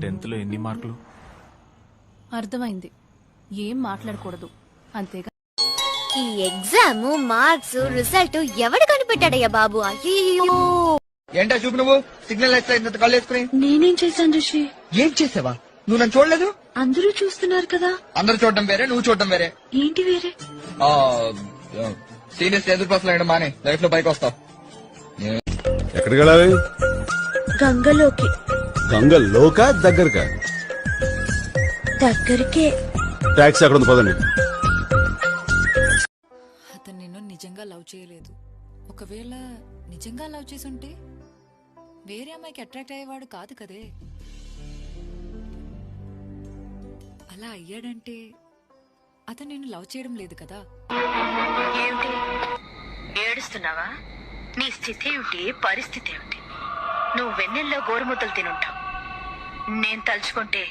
10th లో ఎన్ని మార్కులు? అర్థమైంది, ఏం మాట్లాడకూడదు అంతేగా. ఈ ఎగ్జామ్ మార్క్స్ రిజల్ట్ ఎవడు కనిపెట్టాడయ్యా బాబు? అయ్యో ఏంటా చూపు నువ్వు సిగ్నల్ లైట్ కాల్ వేసుకుని. నేనేం చేశాను ఋషి? ఏం చేసావా? నువ్వు నన్ను చూడలేదు? అందరూ చూస్తున్నారు కదా. అందరూ చూడడం వేరే, నువ్వు చూడడం వేరే. ఏంటి వేరే? సీనియర్స్ ఎదురు ప్రశ్నలు మానే లైఫ్ లో పైకి వస్తావు. ఎక్కడికి వెళ్ళాలి? గంగలోకి. గంగలోకా దగ్గరకా? దగ్గరికే. టాక్సీ అక్కడ ఉంది, పదండి. అతను నిన్ను నిజంగా లవ్ చేయలేదు. ఒకవేళ నిజంగా లవ్ చేసుంటే వేరే అమ్మాయికి అట్రాక్ట్ అయ్యేవాడు కాదు కదే. అలా అయ్యాడంటే అతను నిన్ను లవ్ చేయడం లేదు కదా. ఏమిటి ఏడుస్తున్నావా? నీ స్థితి ఏమిటి, పరిస్థితి ఏమిటి? నువ్వు వెన్నెల్లో గోరుముద్దలు తినుంటావు. నేను తలుచుకుంటే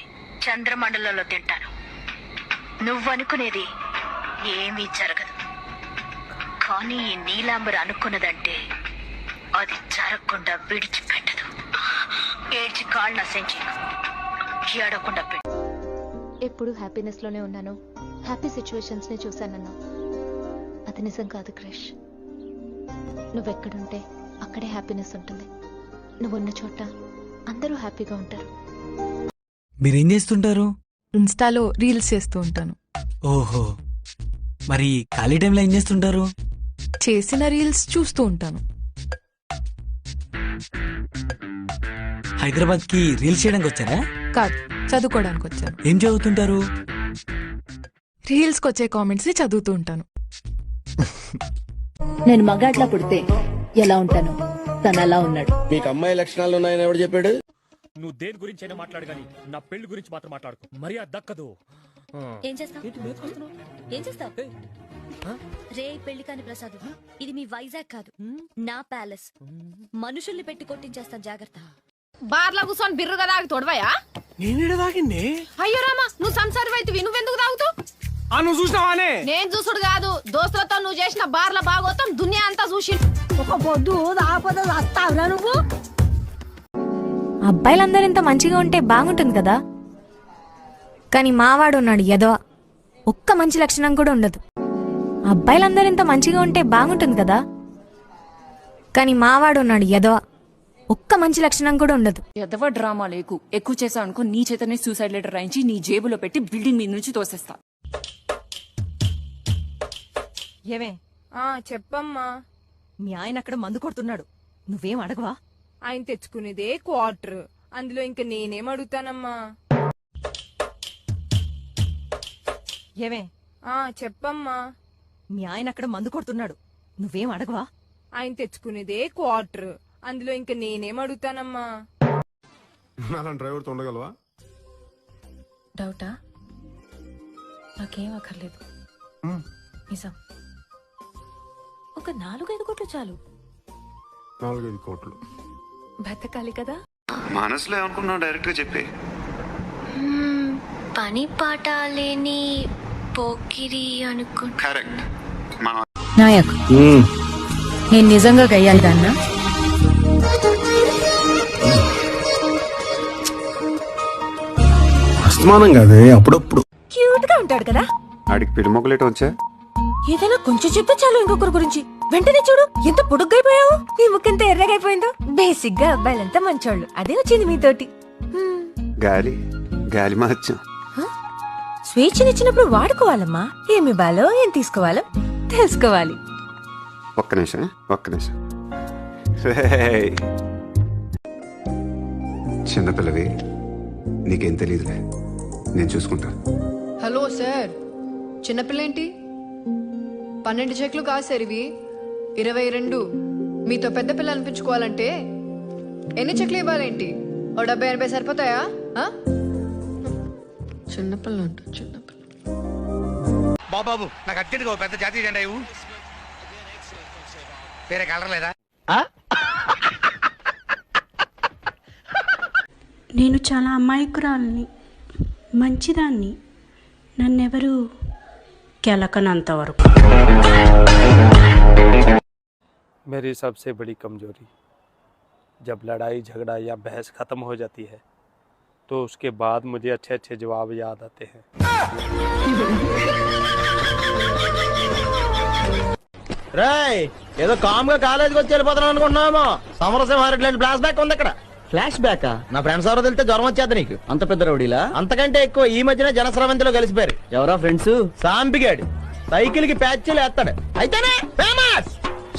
చంద్రమండలంలో తింటాను. నువ్వనుకునేది ఏమీ జరగదు. కానీ ఈ నీలాంబర్ అనుకున్నదంటే అది జరగకుండా విడిచిపెట్టదు. ఏడ్చి కాళ్ళు నశించి ఏడకుండా పెట్టు. ఎప్పుడు హ్యాపీనెస్ లోనే ఉన్నాను, హ్యాపీ సిచ్యువేషన్స్ ని చూశానన్నా. అది నిజం కాదు క్రిష్. నువ్వెక్కడుంటే అక్కడే హ్యాపీనెస్ ఉంటుంది. నువ్వున్న చోట అందరూ హ్యాపీగా ఉంటారు. మీరేం చేస్తుంటారు? ఇన్స్టాలో రీల్స్ చేస్తూ ఉంటాను. ఓహో, మరి ఖాళీ టైంలో ఏం చేస్తుంటారు? చేసిన రీల్స్ చూస్తూ ఉంటాను. హైదరాబాద్ కి రీల్స్ చేయడానికి వచ్చారా? కాదు, చదువుకోవడానికి వచ్చాను. ఏం చదువుతుంటారు? రీల్స్కి వచ్చే కామెంట్స్ ని చదువుతూ ఉంటాను. నేను మగాడ్లా పుడితే ఎలా ఉంటాను, తను అలా ఉన్నాడు. మీకు అమ్మాయి లక్షణాలు ఉన్నాయని ఎవడు చెప్పాడు? నువ్వు దేని గురించి అయినా మాట్లాడు కానీ నా పెళ్లి గురించి మాత్రం మాట్లాడుకో. మరి అది దక్కదు. ఏం చేస్తావు? ఏం చేస్తావు? రే పెళ్లి కాని ప్రసాద్, ఇది మీ వైజాగ్ కాదు, నా ప్యాలెస్. మనుషుల్ని పెట్టి కొట్టించేస్తాను, జాగ్రత్త. బార్లా కూర్చొని బిర్రుగా తాగి తోడవయా? నేను తాగింది. అయ్యో రామా, నువ్వు సంసారం అయితే నువ్వెందుకు తాగుతావు? నువ్వు చూసినావానే? నేను చూసుడు కాదు, దోస్తులతో నువ్వు చేసిన బార్ల బాగోతాం దునియా అంతా చూసి. ఒక పొద్దు దాపద వస్తావురా నువ్వు. అబ్బాయిలందరూ ఇంత మంచిగా ఉంటే బాగుంటుంది కదా, కానీ మావాడు ఉన్నాడు ఎదవ. ఒక్క మంచి లక్షణం కూడా ఉండదు. అబ్బాయిలందరూ ఇంత మంచిగా ఉంటే బాగుంటుంది కదా, కానీ మావాడు ఉన్నాడు ఎదవ. ఒక్క మంచి లక్షణం కూడా ఉండదు. ఎదవ డ్రామా లేకు. ఎక్కువ చేసావు అనుకో, నీ చేతనే సూసైడ్ లెటర్ రాయించి నీ జేబులో పెట్టి బిల్డింగ్ మీద నుంచి తోసేస్తా. ఏమే? చెప్పమ్మా. మీ ఆయన అక్కడ మందు కొడుతున్నాడు, నువ్వేం అడగవా? ఆయన తెచ్చుకునేదే క్వార్టర్, అందులో ఇంకా నేనేం అడుగుతానమ్మా. ఏమే? చెప్పమ్మా. మీ ఆయన అక్కడ మందు కొడుతున్నాడు, నువ్వేం అడగవా? ఆయన తెచ్చుకునేదే క్వార్టర్, అందులో ఇంకా నేనేం అడుగుతానమ్మా. డ్రైవర్ తో ఉండగలవా? డౌటా? నాకేం అక్కర్లేదు, నిజం. ఒక 4-5 కోట్లు చాలు. 4-5 కోట్లు బతకాలి కదా. మనసులో ఏమనుకున్నావు డైరెక్ట్ గా చెప్పే. పని పాట లేని పోకిరి అనుకుంటా. కరెక్ట్. నాయక్, నేను నిజంగా గయ్యాలిదాన్నా? అస్తమానం కాదే, అప్పుడప్పుడు. క్యూట్ గా ఉంటాడు కదా. ఆడికి పెళ్లి మొక్కలేట వచ్చా. ఏదైనా కొంచెం చెప్తే చాలు ఇంకొకరి గురించి. వెంటనే చూడు ఎంత పొడుగ్గైపోయావు, నీ ముక్కెంత ఎర్రగైపోయిందో. బేసిక్ గా అబ్బాయిలంతా మంచోళ్ళు, అదే వచ్చింది మీతోటి. గాలి గాలి మార్చం. స్వేచ్ఛనిచ్చినప్పుడు వాడుకోవాలమ్మా. ఏమి బాలో ఏం తీసుకోవాలో తెలుసుకోవాలి. ఒక్క నిమిషం. చిన్నపిల్లవి, నీకేం తెలీదులే, నేను చూసుకుంటాను. Hello sir, చిన్నపిల్లేంటి? 12 చెక్లు కాదు సార్ ఇవి, 22. మీతో పెద్ద పిల్ల అనిపించుకోవాలంటే ఎన్ని చెక్లు ఇవ్వాలేంటి? ఓ 70-80 సరిపోతాయా? చిన్నపిల్ల అంట, చిన్నపిల్ల. బాబు నాకు అర్జెంట్గా పెద్ద జాతీయ జెండా ఇవ్వు. వేరే కలర్ లేదా? నేను చాలా అమాయకురాలని, మంచిదాన్ని. నన్నెవరూ కెలకనంత వరకు. मेरी सबसे बड़ी कमजोरी, जब लड़ाई झगड़ा या बहस खत्म हो जाती है तो उसके बाद मुझे अच्छे अच्छे जवाब याद आते हैं। రాయ్ ఏదో కామ్గా కాలేజీకి వచ్చి వెళ్ళిపోతున్నాం అనుకుంటున్నామో, సమరసింహారెడ్డి లాంటి ఫ్లాష్ బ్యాక్ ఉంది ఇక్కడ. ఫ్లాష్ బ్యాక్ నా ఫ్రెండ్స్ ఎవరో తెలితే జ్వరం వచ్చేది నీకు. అంత పెద్ద రౌడీలా? అంతకంటే ఎక్కువ ఈ మధ్యన జనస్రవంతిలో కలిసిపోయారు. ఎవరో ఫ్రెండ్స్? సాంపిగాడు సైకిల్ కి ప్యాచ్లు వేస్తాడు, అయితేనే ఫేమస్.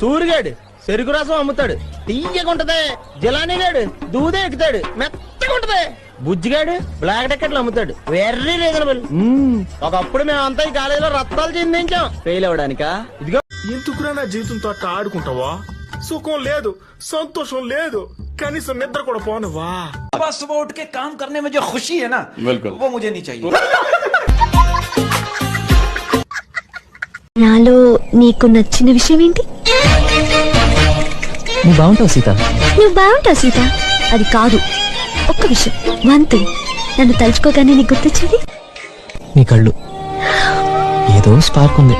సూరిగాడు చెరుకు రసం అమ్ముతాడు, తీయగుంటది. జిలానీ గాడు దూదే ఎక్కుతాడు, మెత్తగా ఉంటది. బుజ్జిగాడు బ్లాక్ టికెట్లు అమ్ముతాడు, వెరీ రీజనబుల్. ఒకప్పుడు మేమంతా ఈ కాలేజీలో రత్తాలు చిందించాం ఫెయిల్ అవడానికా. ఇదిగో ఎందుకురా నా జీవితంతో అట్లా ఆడుకుంటావా? సుఖం లేదు, సంతోషం లేదు, కనీసం నిద్ర కూడా పోనవా? सुबह उठ के काम करने में जो खुशी है ना, बिल्कुल वो मुझे नहीं चाहिए। నాలో నీకు నచ్చిన విషయం ఏంటి? నువ్వు బాగుంటావు సీత. నువ్వు బాగుంటావు సీత. అది కాదు, ఒక్క విషయం, వన్ థింగ్. నన్ను తలుచుకోగానే నీకు గుర్తొచ్చింది నీ కళ్ళు, ఏదో స్పార్క్ ఉంది.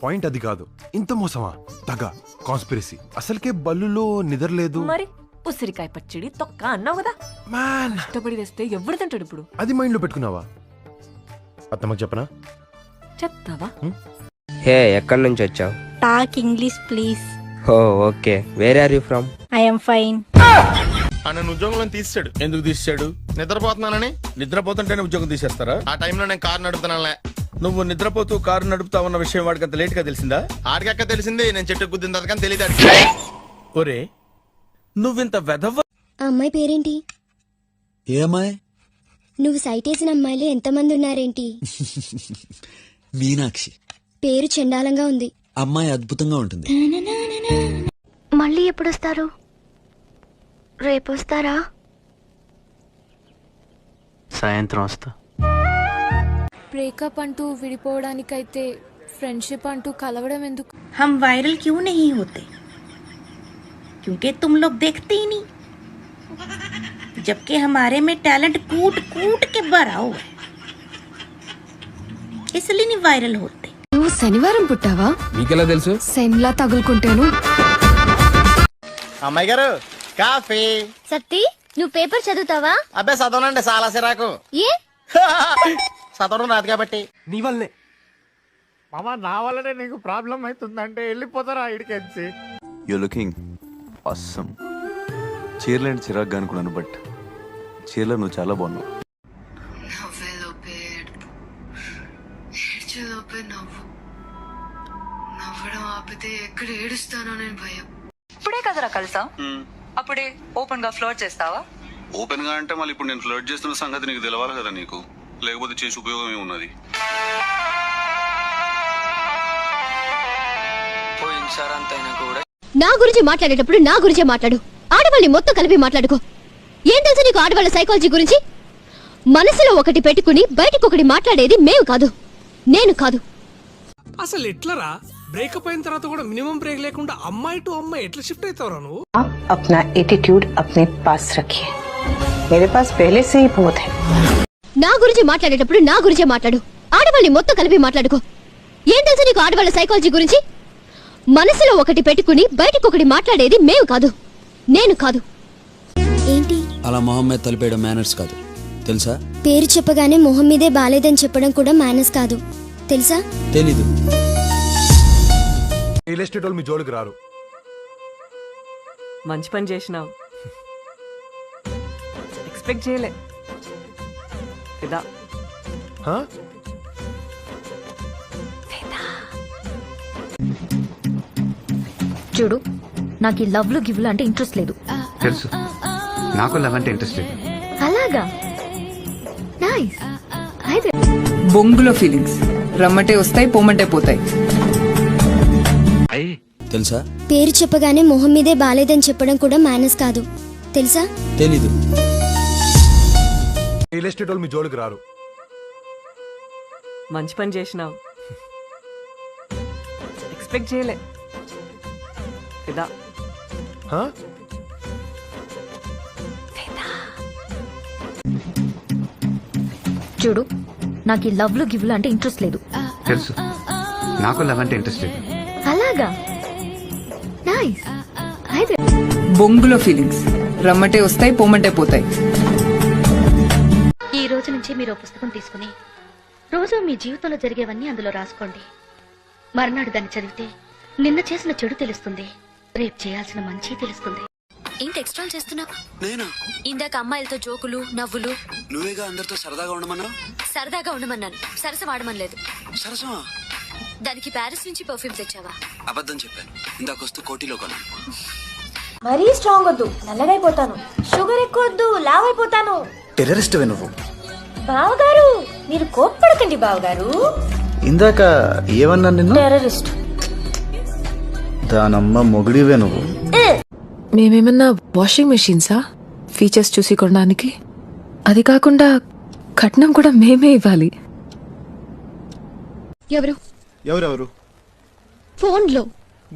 పాయింట్ అది కాదు. ఇంత మోసమా? తగ కాన్స్పిరసీ. అసలుకే బల్లులో నిద్ర లేదు. మరి ఉసిరికాయ పచ్చడి తొక్క అన్నావు కదా, మ్యాన్ ఇష్టపడి తెస్తే ఎవరు తింటాడు ఇప్పుడు? అది మైండ్ లో పెట్టుకున్నావా? అత్తమ్మకి చెప్పనా? చెప్తావా? హే, ఎక్కడి నుంచి వచ్చావు? Talk English please. Oh okay, where are you from? I'm fine. నన్ను ఉద్యోగంలో తీసాడు. ఎందుకు తీసాడు? నిద్రపోతున్నానని. నిద్రపోతుంటేనే ఉద్యోగం తీసేస్తారా? ఆ టైంలో నేను కారు నడుపుతున్నానులే. నువ్వు నిద్రపోతూ కారు నడుపుతా ఉన్న విషయం వాడికి అంత లేట్ గా తెలిసిందా? ఆడికక్క తెలిసింది, నేను చెట్టు గుద్దిన తర్వాత కానీ తెలియదు. ఒరే నువ్వింత వెధవ. ఆ అమ్మాయి పేరేంటి? ఏమాయ్? నువ్వు సైట్ వేసిన అమ్మాయిలు ఎంతమంది ఉన్నారేంటి? మీనాక్షి. పేరు చండాలంగా ఉంది. అమ్మాయి అద్భుతంగా ఉంటుంది. మళ్ళీ ఎప్పుడు వస్తారు? రేపు వస్తారా? సాయంత్రం వస్తా. బ్రేకప్ అంటూ విడిపోవడానికైతే ఫ్రెండ్షిప్ అంటూ కలవడం ఎందుకు? हम वायरल क्यों नहीं होते? क्योंकि तुम लोग देखते ही नहीं, जबकि हमारे में टैलेंट कूट कूट के भरा हुआ है, इसलिए नहीं वायरल होते. నువ్వు శనివారం పుట్టావా? మీకెలా తెలుసు? సెన్లా తగులుకుంటాను. అమ్మాయి గారు కాఫీ. సత్తి, నువ్వు పేపర్ చదువుతావా? అబ్బాయి చదవనండి, చాలా సిరాకు. ఏ? చదవడం రాదు కాబట్టి. నీ వల్లే మామ, నా వల్లనే నీకు ప్రాబ్లం అవుతుందంటే వెళ్ళిపోతారా ఇడికెచ్చి. You looking awesome. చీరలేంటి చిరాగ్గా అనుకున్నాను, బట్ చీరలో నువ్వు చాలా బాగున్నావు. నవ్వడం ఆపితే ఎక్కడ ఏడుస్తానో నేను భయం. ఇప్పుడే కదరా కలిసాం, అప్పుడే ఓపెన్ గా ఫ్లోర్ చేస్తావా? ఓపెన్ గా అంటే మళ్ళీ ఇప్పుడు నేను ఫ్లర్ట్ చేస్తున్న సంగతి నీకు తెలవాలి కదా. నీకు లేకపోతే చేసి ఉపయోగం ఏమున్నది? నా గురించి మాట్లాడేటప్పుడు నా గురించే మాట్లాడు. ఆడవాళ్ళని మొత్తం కలిపి మాట్లాడుకో. ఏం తెలుసు నీకు ఆడవాళ్ళ సైకాలజీ గురించి? మనసులో ఒకటి పెట్టుకుని బయటకు ఒకటి మాట్లాడేది మేము కాదు, నేను కాదు. అసలు ఎట్లరా బ్రేకప్ అయిన తర్వాత కూడా మినిమం బ్రేక్ లేకుండా అమ్మాయి టు అమ్మాయి ఎట్లా షిఫ్ట్ అవుతావురా నువ్వు? अपना एटीट्यूड अपने पास रखिए, मेरे पास पहले से ही बहुत है. నా గురించి మాట్లాడేటప్పుడు నా గురించే మాట్లాడు. ఆడవాళ్ళని మొత్తం కలిపి మాట్లాడుకో. ఏం తెలుసు నీకు ఆడవాళ్ళ సైకాలజీ గురించి? మనసులో ఒకటి పెట్టుకుని బయటకు ఒకటి మాట్లాడేది మేము కాదు, నేను కాదు. ఏంటి అలా మొహం మీద తలిపేయడం మేనర్స్ కాదు, తెలుసా? పేరు చెప్పగానే మొహం మీదే బాలేదని చెప్పడం కూడా మేనస్ కాదు, తెలుసా? తెలీదు. రియల్ ఎస్టేట్ వాళ్ళు మీ జోలికి రారు. మంచి పని చేసినావు, ఎక్స్పెక్ట్ చేయలే కదా. హా? చూడు, నాకు ఈ లవ్లు గివ్లు అంటే ఇంట్రెస్ట్ లేదు. తెలుసు, నాకు లవ్ అంటే ఇంట్రెస్ట్ లేదు. అలాగా, నైస్. అయితే బొంగులో ఫీలింగ్స్ రమ్మటే వస్తాయి, పోమంటే పోతాయి. తెలుసా? పేరు చెప్పగానే మొహం మీదే బాలేదని చెప్పడం కూడా మేనస్ కాదు, తెలుసా? తెలీదు. రియల్ ఎస్టేట్ వాళ్ళు మీ జోలికి రారు. మంచి పని చేసినావు, ఎక్స్పెక్ట్ చేయలే కదా. హా? చూడు, నాకు ఈ లవ్లు గివ్లు అంటే ఇంట్రెస్ట్ లేదు. తెలుసు, నాకు లవ్ అంటే ఇంట్రెస్ట్ లేదు. అలాగా, నైస్. అయితే బొంగులో ఫీలింగ్స్ రమ్మటే వస్తాయి, పోమంటే పోతాయి. ఈ రోజు నుంచి మీరు పుస్తకం తీసుకుని రోజు మీ జీవితంలో జరిగేవన్నీ అందులో రాసుకోండి. మర్నాడు దాన్ని చదివితే నిన్న చేసిన చెడు తెలుస్తుంది, రేపు చేయాల్సిన మంచి తెలుస్తుంది. ఏంటి ఎక్స్ట్రా చేస్తున్నావు? నేనా? ఇందాక అమ్మాయిలతో జోకులు నవ్వులు. నువ్వేగా అందరితో సరదాగా ఉండమన్నా? సరదాగా ఉండమన్నాను, సరస వాడమనలేదు. సరసమా? దానికి ప్యారిస్ నుంచి పర్ఫ్యూమ్ తెచ్చావా? అబద్ధం చెప్పాను, ఇందాకొస్తూ కోటిలో కొన్నాను. మరీ స్ట్రాంగ్ వద్దు, నల్లగైపోతాను. షుగర్ ఎక్కువ వద్దు, లావ్ అయిపోతాను. టెర్రరిస్ట్ నువ్వు. బావగారు మీరు కోప్పడకండి బావగారు. ఇందాక ఏమన్నా నిన్ను? టెర్రరిస్ట్. దానమ్మ మొగుడివే నువ్వు. మేమేమన్నా వాషింగ్ మెషిన్సా ఫీచర్స్ చూసి కొనడానికి? అది కాకుండా కట్నం కూడా మేమే ఇవ్వాలి. ఎవరు ఎవరెవరు? ఫోన్లో?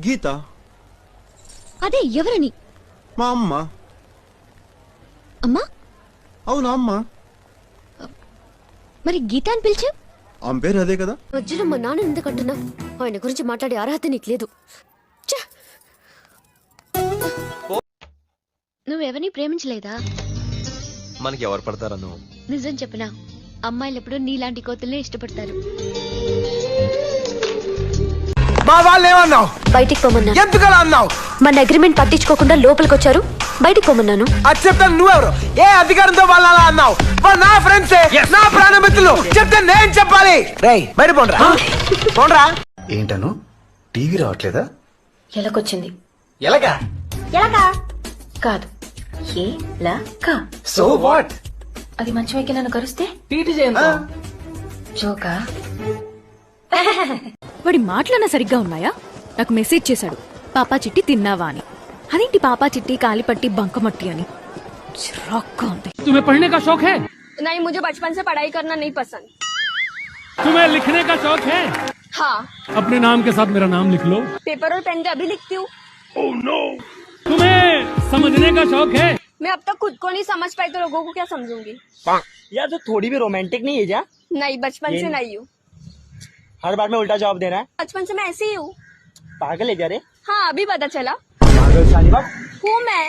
గీత. అదే ఎవరని? మా అమ్మ. అమ్మా? అవునా అమ్మ? మరి గీత అని పిలిచా? ఆమె పేరు అదే కదా. మధ్యలో మా నాన్న ఎందుకంటున్నావు? ఆయన గురించి మాట్లాడే అర్హత నీకు లేదు. ఛ! నువ్వెవరిని ప్రేమించలేదా? మనకి ఎవరు పడతారను? నిజం చెప్పనా, అమ్మాయిలు ఎప్పుడు నీలాంటి కోతుల్నే ఇష్టపడతారు. మా వాళ్ళు ఏమన్నావు? బయటికి పోమన్నా. ఎందుకలా అన్నావు? మన అగ్రిమెంట్ పట్టించుకోకుండా లోపలికి వచ్చారు, బయటికి పోమన్నాను. అది చెప్తాను. నువ్వెవరు? ఏ అధికారంతో వాళ్ళు అలా అన్నావు? వాళ్ళు నా ఫ్రెండ్సే, నా ప్రాణమిత్రులు. చెప్తే నేను చెప్పాలి. రేయ్ బయట పోండ్రా, పోండ్రా. ఏంటను టీవీ రావట్లేదా? ఎలకొచ్చింది. ఎలాగా? ఎలక కాదు, ఎలక. So what? అది మంచం ఎక్కి నన్ను కరిస్తే టీటీ చేయండి. జోకా? వాడి మాటలన్నా సరిగ్గా ఉన్నాయా? నాకు మెసేజ్ చేశాడు, పాపా చిట్టి తిన్నావా అని. అదేంటి పాపా చిట్టి, కాలిపట్టి, బంకమట్టి అని. చిరాక్గా ఉంది. तुम्हें पढ़ने का शौक है? नहीं, मुझे बचपन से पढ़ाई करना नहीं पसंद. तुम्हें लिखने का शौक है? हाँ, अपने नाम के साथ मेरा नाम लिख लो. पेपर और पेन से अभी लिखती हूँ. तुम्हें समझने का शौक है? मैं अब तक खुद को नहीं समझ पाई तो लोगों को क्या समझूंगी? यार तो थोड़ी भी रोमांटिक नहीं है क्या? नहीं, बचपन से नहीं हूँ. हर बार में उल्टा जवाब दे रहा है. बचपन से मैं ऐसी ही हूँ. पागल है क्या रे? हाँ, अभी पता चला. पागल साली बाप. हूँ मैं.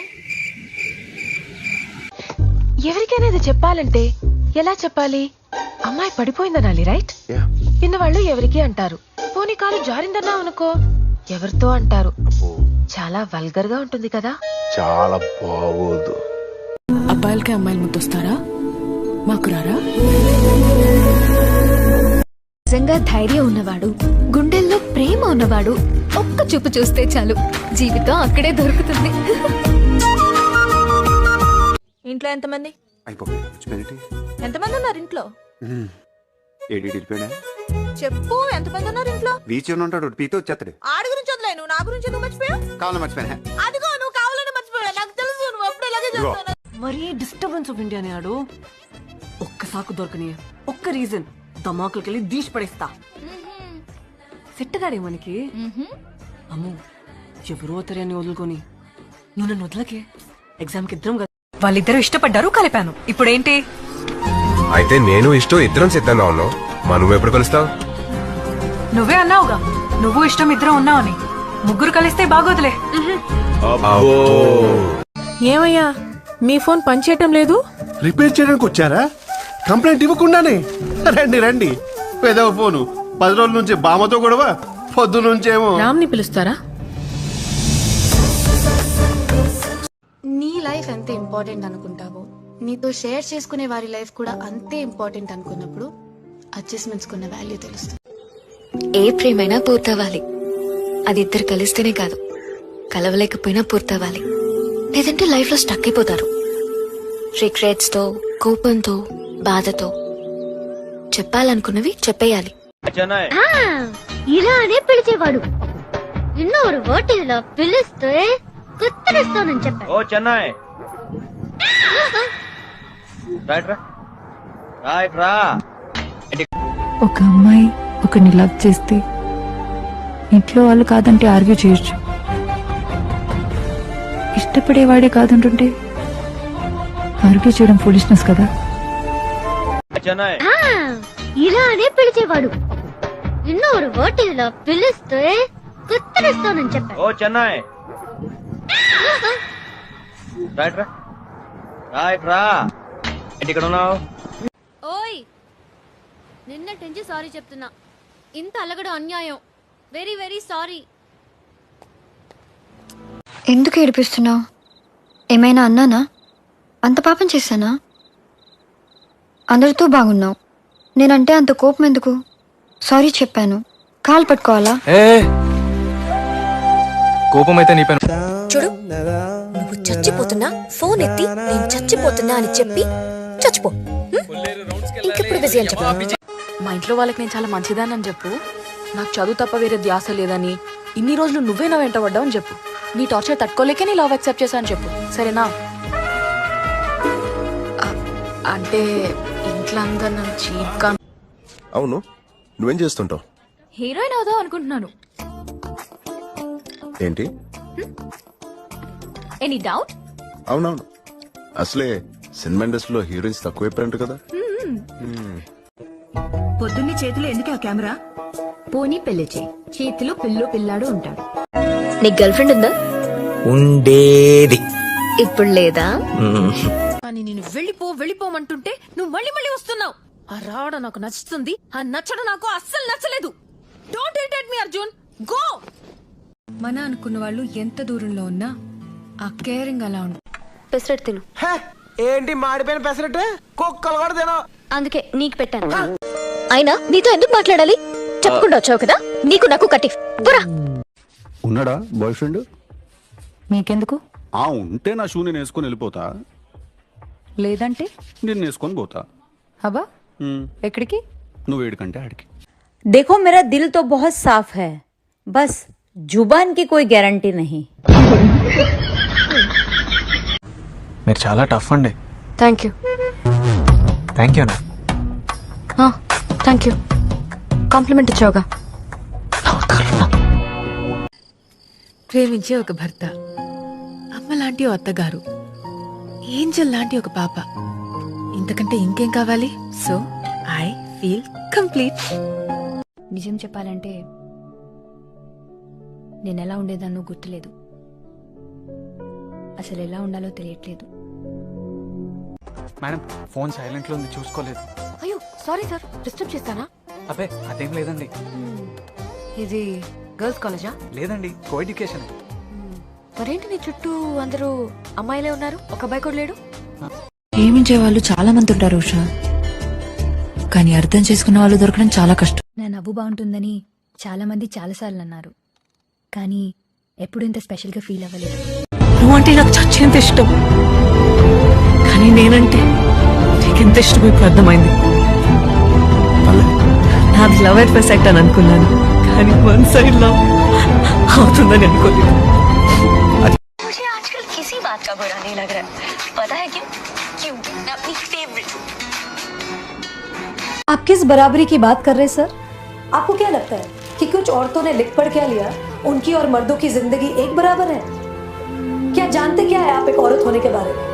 ఎవరికైనా ఇది చెప్పాలంటే ఎలా చెప్పాలి? అమ్మాయి పడిపోయిందనాలి, రైట్? విన్నవాళ్ళు ఎవరికి అంటారు. పోనీ కాలు జారిందన్నా అనుకో, ఎవరితో అంటారు. చాలా వల్గర్ గా ఉంటుంది కదా. చాలా బాగోదు. అబ్బాయిలకి అమ్మాయిలు ముద్దొస్తారా? మాకు రారా? నిజంగా ధైర్యం ఉన్నవాడు, గుండెల్లో ప్రేమ ఉన్నవాడు ఒక్క చూపు చూస్తే చాలు, జీవితం అక్కడే దొరుకుతుంది. ఇంట్లో ఎంతమంది? ఎంతమంది ఉన్నారు ఇంట్లో? చెప్పు, ఎంతమంది ఉన్నారు ఇంట్లో? ఉంటాడు పీతో వచ్చేస్తాడు. ఆడి గురించి వదిలేను, నా గురించి ఎందుకు మర్చిపోయావు? కావాలని మర్చిపోయినా. అదిగో నువ్వు కావాలని మర్చిపోయా, నాకు తెలుసు నువ్వు ఎప్పుడు ఇలాగే చేస్తావు. మరీ డిస్టర్బెన్స్ ఆఫ్ ఇండియా ఆడు. ఒక్క సాకు దొరకని, ఒక్క రీజన్ ధమాకులకెళ్ళి దీష్ పడేస్తా. సెట్ గాడే మనకి. అమ్మో, ఎవరో తెరని వదులుకొని నువ్వు నన్ను వదలకే. ఎగ్జామ్ కి ఇద్దరం కదా. వాళ్ళిద్దరూ ఇష్టపడ్డారు, కలిపాను. ఇప్పుడేంటి? అయితే నేను ఇష్టం ఇద్దరం సిద్ధంగా ఉన్నావు. మనం ఎప్పుడు కలుస్తావు? నువ్వే అన్నావుగా, నువ్వు ఇష్టం ఇద్దరం ఉన్నావని. ముగ్గురు కలిస్తే బాగోదులే. ఏమయ్యా, మీ ఫోన్ పనిచేయటం లేదు? రిపేర్ చేయడానికి వచ్చారా? కంప్లైంట్ ఇవ్వకుండానే? రండి రండి. పెదవ ఫోను 10 రోజుల నుంచి బామతో గొడవ, పొద్దు నుంచేమో. రామ్ని పిలుస్తారా? నీ లైఫ్ ఎంత ఇంపార్టెంట్ అనుకుంటావో, నీతో షేర్ చేసుకునే వారి లైఫ్ కూడా అంతే ఇంపార్టెంట్ అనుకున్నప్పుడు అడ్జస్ట్మెంట్స్ కున్న వాల్యూ తెలుస్తుంది. ఏ ప్రేమైనా పూర్తవ్వాలి. అది ఇద్దరు కలిస్తేనే కాదు, కలవలేకపోయినా పూర్తవ్వాలి. లేదంటే లైఫ్ లో స్టక్ అయిపోతారు. రిగ్రెట్స్ తో, కోపంతో, బాధతో. చెప్పాలనుకున్నవి చెప్పేయాలి. ఇలానే పిలిచేవాడు. ఇన్నోరు ఓటీలో పిలిస్తే గుర్తునిస్తానని చెప్పాడు. ఓ చెన్నై రైట్ రా, రైట్ రా. ఒక అమ్మాయి ఒకరిని లవ్ చేస్తే ఇంట్లో వాళ్ళు కాదంటే ఆర్గ్యూ చేయొచ్చు. ఇష్టపడేవాడే కాదంటుంటే ఆర్గ్యూ చేయడం ఫూలిష్నెస్ కదా. చెన్నై ఇలానే పిలిచేవాడు. ఇన్నోరు ఓటీలో పిలిస్తే గుర్తునిస్తానని చెప్పాడు. ఓ చెన్నై రైట్ రా, రైట్ రా. ఇక్కడ ఉన్నావు? నిన్నటి నుంచి సారీ చెప్తున్నా. ఇంత అలగడం అన్యాయం. Very very sorry. ఎందుకు ఏడిపిస్తున్నావు? ఏమైనా అన్నానా? అంత పాపం చేశానా? అందరితో బాగున్నావు, నేనంటే అంత కోపం ఎందుకు? సారీ చెప్పాను, కాలు పట్టుకోవాలా? కోపం అయితే నీ పైన. చూడు, నువ్వు చచ్చిపోతున్నా ఫోన్ ఎత్తి నేను చచ్చిపోతున్నా అని చెప్పి చచ్చిపో. ఇంకెప్పుడు బిజీ అని చెప్పు. మా ఇంట్లో వాళ్ళకి నేను చాలా మంచిదానని చెప్పు. నాకు చదువు తప్ప వేరే ధ్యాస లేదని, ఇన్ని రోజులు నువ్వే నా వెంట పడ్డావు అని చెప్పు. నీ టార్చర్ తట్టుకోలేకే నీ లవ్ యాక్సెప్ట్ చేశాను చెప్పు, సరేనా? అంటే ఇంట్లో అందరు నన్ను చీప్గా. అవును, నువ్వేం చేస్తుంటావు? హీరోయిన్ అవుదాం అనుకుంటున్నాను. ఏంటి? Any doubt? అవునవును, అసలే సినిమా ఇండస్ట్రీలో హీరోయిన్స్ తక్కువైపోయారంట కదా. పొద్దున్నే చేతిలో ఎందుకు ఆ కెమెరా? పోనీ పెళ్లి చేయి, చేతిలో పిల్లో పిల్లాడు ఉంటాడు. నీకు గర్ల్ ఫ్రెండ్ ఉందా? ఉండేది. ఇప్పుడు లేదా? అని నేను వెళ్ళిపోమంటుంటే నువ్వు మళ్ళీ మళ్ళీ వస్తున్నావు. ఆ రావడం నాకు నచ్చుతుంది, ఆ నచ్చడం నాకు అస్సలు నచ్చలేదు. Don't irritate me Arjun, go. మన అనుకున్న వాళ్ళు ఎంత దూరంలో ఉన్నా ఆ కేరింగ్ అలా ఉంటుంది. పెసరట్టు తిను. ఏంటి మాడిపోయిన పెసరట్టు? కుక్కలు కూడా తినవు. అందుకే నీకు పెట్టాను. అయినా నీతో ఎందుకు మాట్లాడాలి? చెప్పకుండా వచ్చావు కదా, నీకు నాకు కట్టి పురా. ఉన్నాడా బాయ్ ఫ్రెండ్? మీకెందుకు? ఉంటే నా షూ నేను వేసుకొని వెళ్ళిపోతా, లేదంటే నేను వేసుకొని పోతా. అబ్బా, ఎక్కడికి? నువ్వు ఏడికంటే ఆడికి. देखो मेरा दिल तो बहुत साफ है, बस जुबान की कोई गारंटी नहीं. మీరు చాలా టఫ్ అండి. Thank you. థ్యాంక్ యూ అన్న. Thank you. కాంప్లిమెంట్ ఇచ్చావుగా. ప్రేమించే ఒక భర్త, అమ్మ లాంటి ఓ అత్తగారు, ఏంజల్ లాంటి ఒక పాప, ఇంతకంటే ఇంకేం కావాలి? So I feel complete. నిజం చెప్పాలంటే నేను ఎలా ఉండేదాన్నో గుర్తులేదు, అసలు ఎలా ఉండాలో తెలియట్లేదు. మేడం, ఫోన్ సైలెంట్ లో ఉంది, చూసుకోలేదు. అయ్యో సారీ సార్, డిస్టర్బ్ చేస్తానా? అబ్బే అదేం లేదండి. ఇది గర్ల్స్ కాలేజా? లేదండి, కో ఎడ్యుకేషన్. మరేంటి నీ చుట్టూ అందరూ అమ్మాయిలే ఉన్నారు, ఒక అబ్బాయి కూడా లేడు? ప్రేమించే వాళ్ళు చాలా మంది ఉంటారు ఉషా, కానీ అర్థం చేసుకున్న వాళ్ళు దొరకడం చాలా కష్టం. నా నవ్వు బాగుంటుందని చాలా మంది చాలాసార్లు అన్నారు, కానీ ఎప్పుడు ఇంత స్పెషల్గా ఫీల్ అవ్వలేదు. నువ్వంటే నాకు చచ్చేంత ఇష్టం, కానీ నేనంటే నీకెంత ఇష్టం ఇప్పుడు అర్థమైంది. నాది లవ్ ఎట్ ఫస్ట్ సైట్ అని అనుకున్నాను, కానీ వన్ సైడ్ లవ్ అవుతుందని అనుకోలేదు. मुझे आजकल किसी बात का बुरा नहीं लग रहा है, पता है क्यों? क्योंकि मैं अपनी फेवरेट हूँ. आप किस बराबरी की बात कर रहे हैं सर? आपको क्या लगता है कि कुछ औरतों ने लिख पढ़ क्या लिया, उनकी और मर्दों की जिंदगी एक बराबर है? क्या जानते क्या है आप एक औरत होने के बारे में?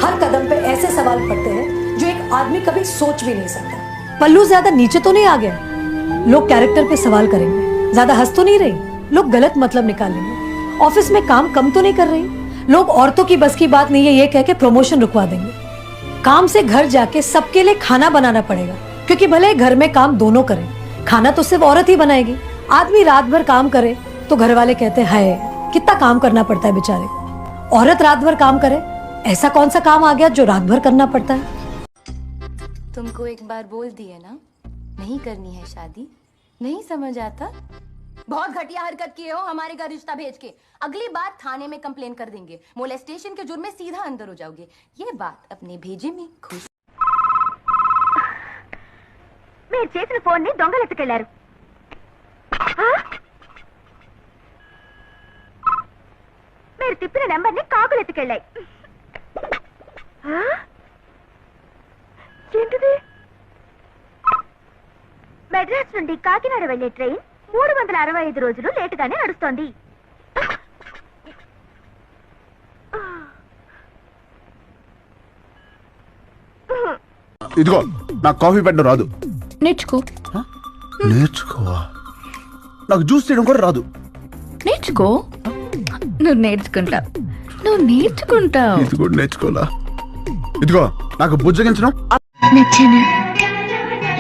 हर कदम पे ऐसे सवाल पड़ते हैं जो एक आदमी कभी सोच भी नहीं सकता. पल्लू ज्यादा नीचे तो नहीं आ गया? लोग कैरेक्टर पे सवाल करेंगे, ज्यादा हंस तो नहीं रही? लोग गलत मतलब निकालेंगे. ऑफिस में काम कम तो नहीं कर रही? लोग औरतों की बस की बात नहीं है ये कह के प्रमोशन रुकवा देंगे. काम से घर जाके सबके लिए खाना बनाना पड़ेगा, क्योंकि भले घर में काम दोनों करें, खाना तो सिर्फ औरत ही बनाएगी. आदमी रात भर काम करे तो घर वाले कहते हैं हाय कितना काम करना पड़ता है बेचारे. औरत रात भर काम करे, ऐसा कौन सा काम आ गया जो रात भर करना पड़ता है? तुमको एक बार बोल दिए ना, नहीं करनी है शादी, नहीं समझ आता? बहुत घटिया हरकत किए हो हमारे घर रिश्ता भेज के. अगली बार थाने में कंप्लेन कर देंगे, मोलेस्टेशन के जुर्म में सीधा अंदर हो जाओगे. ये बात अपने भेजे में खुश. మీరు చేసిన ఫోన్ ని దొంగలు ఎత్తుకెళ్లారు. మీరు తిప్పిన నెంబర్ ని కాకులు ఎత్తుకెళ్ళాయి. ఏంటిది? మెడ్రాస్ నుండి కాకినాడ వెళ్లే ట్రైన్ 365 రోజులు లేటుగానే నడుస్తోంది. ఇదిగో నాకు కాఫీ పెట్టడం రాదు. నేర్చుకో. నేర్చుకోవా? నాకు జ్యూస్ చేయడం కూడా రాదు. నేర్చుకో. నువ్వు నేర్చుకుంటావు, నువ్వు నేర్చుకుంటావు. ఇది కూడా నేర్చుకోవాలా? ఇదిగో నాకు బుజ్జగించడం నచ్చానా?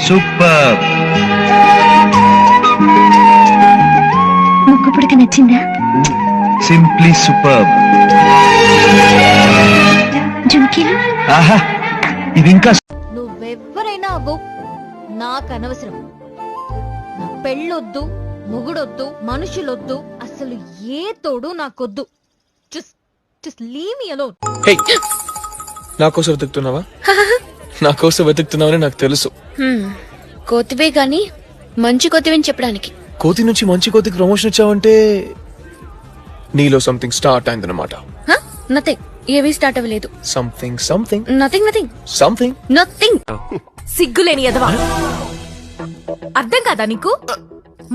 సూపర్. ముక్కు పుడక నచ్చిందా? Simply super. జుంకీలు? ఆహా, ఇది ఇంకా నువ్వెవ్వరైనా అవ్వు, నాకు అనవసరం. నా పెళ్ళొద్దు, మొగుడొద్దు, మనుషులొద్దు, అసలు ఏ తోడు నాకొద్దు. Just leave me alone. Hey, నా కోసం వెతుకుతున్నావా? నా కోసం వెతుకుతున్నావని నాకు తెలుసు. కోతివే గాని మంచి కోతివని చెప్పడానికి. కోతి నుంచి మంచి కోతికి ప్రమోషన్ ఇచ్చావంటే నీలో సంథింగ్ స్టార్ట్ అయిందన్నమాట. నథింగ్, ఏవీ స్టార్ట్ అవ్వలేదు. Something something nothing something nothing. సిగ్గులేని ఎదవా, అర్థం కాదా నీకు?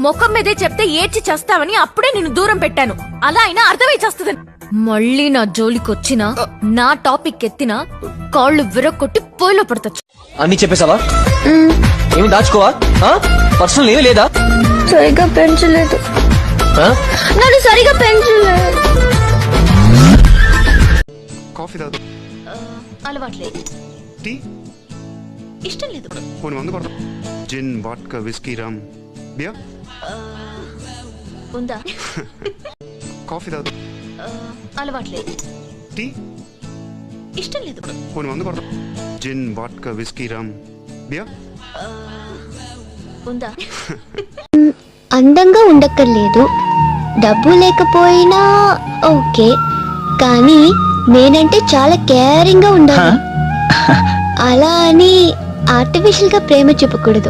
ముఖం మీదే చెప్తే ఏడ్చి చేస్తావని అప్పుడే నిన్ను దూరం పెట్టాను. అలా అయినా అర్థమై చేస్తుందని. మళ్ళీ నా జోలికొచ్చినా, నా టాపిక్ ఎత్తినా కాళ్ళు విరగొట్టి పోయిలో పడతచ్చు. అన్ని చెప్పేసావా? ఏమి దాచుకోవా? పర్సనల్ ఏమీ లేదా? సరిగా పెంచలేదు, నన్ను సరిగా పెంచలేదు. కాఫీ తాగు. అలవాట్లేదు. టీ ఇష్టం లేదు. పోనీ మందు కొడతా. జిన్, వాడ్కా, విస్కీ, రమ్, బియర్. ఉందా? కాఫీ తాగు. అలవాట్లేదు. టీ ఇష్టం లేదు. పోనీ మందు కొడతా. జిన్, వాడ్కా, విస్కీ, రమ్, బియర్. ఉందా? అందంగా ఉండక్కర్లేదు, డబ్బు లేకపోయినా ఓకే, కానీ నేనంటే చాలా కేరింగ్ గా ఉండాలి. అలా అని ఆర్టిఫిషియల్ గా ప్రేమ చూపకూడదు.